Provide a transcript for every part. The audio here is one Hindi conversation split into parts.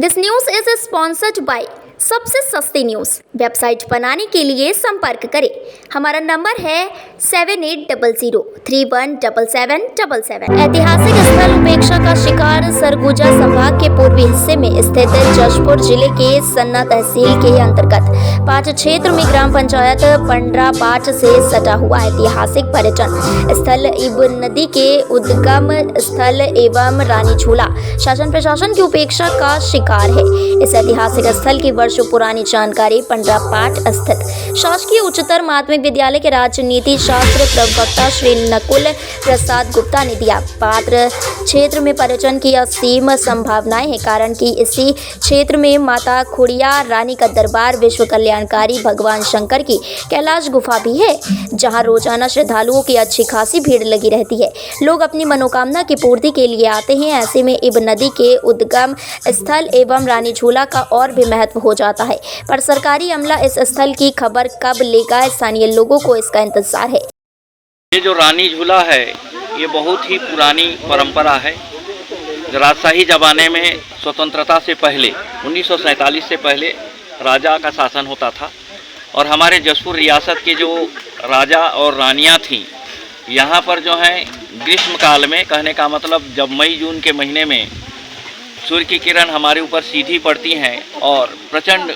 This news is sponsored by सबसे सस्ती न्यूज। वेबसाइट बनाने के लिए संपर्क करें। हमारा नंबर है 7800317777। ऐतिहासिक स्थल उपेक्षा का शिकार सरगुजा संभाग के पूर्वी हिस्से में स्थित जशपुर जिले के सन्ना तहसील के अंतर्गत 5 क्षेत्र में ग्राम पंचायत पंडरापाठ से सटा हुआ ऐतिहासिक पर्यटन स्थल इब नदी के उद्गम स्थल एवं रानी झूला शासन प्रशासन की उपेक्षा का शिकार है। इस ऐतिहासिक स्थल की वर्षों पुरानी जानकारी पंडरापाठ स्थित शासकीय उच्चतर माध्यमिक विद्यालय के राजनीति शास्त्र प्रवक्ता श्री नकुल प्रसाद गुप्ता ने दिया। पात्र क्षेत्र में पर्यटन की असीम संभावनाएं हैं, कारण कि इसी क्षेत्र में माता खुड़िया रानी का दरबार, विश्व कल्याणकारी भगवान शंकर की कैलाश गुफा भी है, जहां रोजाना श्रद्धालुओं की अच्छी खासी भीड़ लगी रहती है। लोग अपनी मनोकामना की पूर्ति के लिए आते हैं। ऐसे में इब नदी के उद्गम स्थल एवं रानी झूला का और भी महत्व हो जाता है, पर सरकारी अमला इस स्थल की खबर कब लेगा, स्थानीय लोगों को इसका इंतजार है। ये जो रानी झूला है ये बहुत ही पुरानी परंपरा है। राजशाही ज़माने में स्वतंत्रता से पहले 1947 से पहले राजा का शासन होता था और हमारे जशपुर रियासत के जो राजा और रानियां थीं, यहाँ पर जो है ग्रीष्म काल में, कहने का मतलब जब मई जून के महीने में सूर्य की किरण हमारे ऊपर सीधी पड़ती हैं और प्रचंड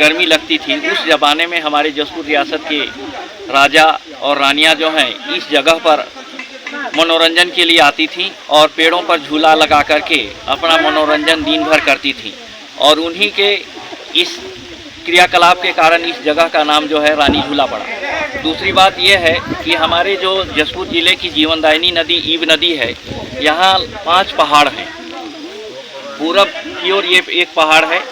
गर्मी लगती थी, उस ज़माने में हमारे जशपुर रियासत के राजा और रानियां जो हैं इस जगह पर मनोरंजन के लिए आती थीं और पेड़ों पर झूला लगा करके अपना मनोरंजन दिन भर करती थीं। और उन्हीं के इस क्रियाकलाप के कारण इस जगह का नाम जो है रानी झूला पड़ा। दूसरी बात यह है कि हमारे जो जशपुर ज़िले की जीवनदायिनी नदी ईब नदी है, यहाँ 5 पहाड़ हैं। पूरब की ओर ये एक पहाड़ है,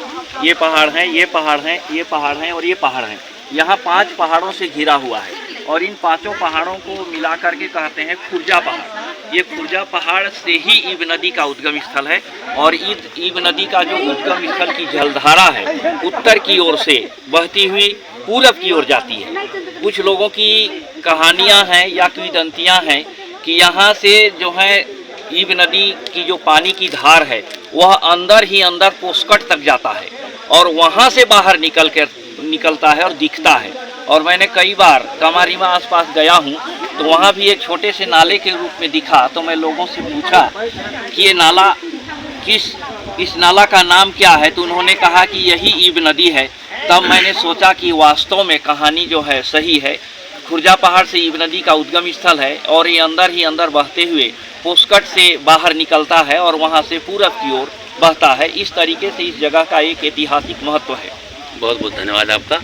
ये पहाड़ हैं, ये पहाड़ हैं, ये पहाड़ हैं और ये पहाड़ हैं। यहाँ 5 पहाड़ों से घिरा हुआ है और इन 5 पहाड़ों को मिला करके कहते हैं खुर्जा पहाड़। ये खुर्जा पहाड़ से ही ईब नदी का उद्गम स्थल है और ईब नदी का जो उद्गम स्थल की जलधारा है उत्तर की ओर से बहती हुई पूरब की ओर जाती है। कुछ लोगों की कहानियाँ हैं या किंवदंतियाँ हैं कि यहाँ से जो है ईब नदी की जो पानी की धार है वह अंदर ही अंदर पोस्कट तक जाता है और वहाँ से बाहर निकलता है और दिखता है। और मैंने कई बार कमारीमा आसपास गया हूँ तो वहाँ भी एक छोटे से नाले के रूप में दिखा, तो मैं लोगों से पूछा कि ये नाला इस नाला का नाम क्या है, तो उन्होंने कहा कि यही ईब नदी है। तब मैंने सोचा कि वास्तव में कहानी जो है सही है। खुर्जा पहाड़ से ईब नदी का उद्गम स्थल है और ये अंदर ही अंदर बहते हुए पोस्कट से बाहर निकलता है और वहाँ से पूरब की ओर बहता है। इस तरीके से इस जगह का एक ऐतिहासिक महत्व है। बहुत बहुत धन्यवाद आपका।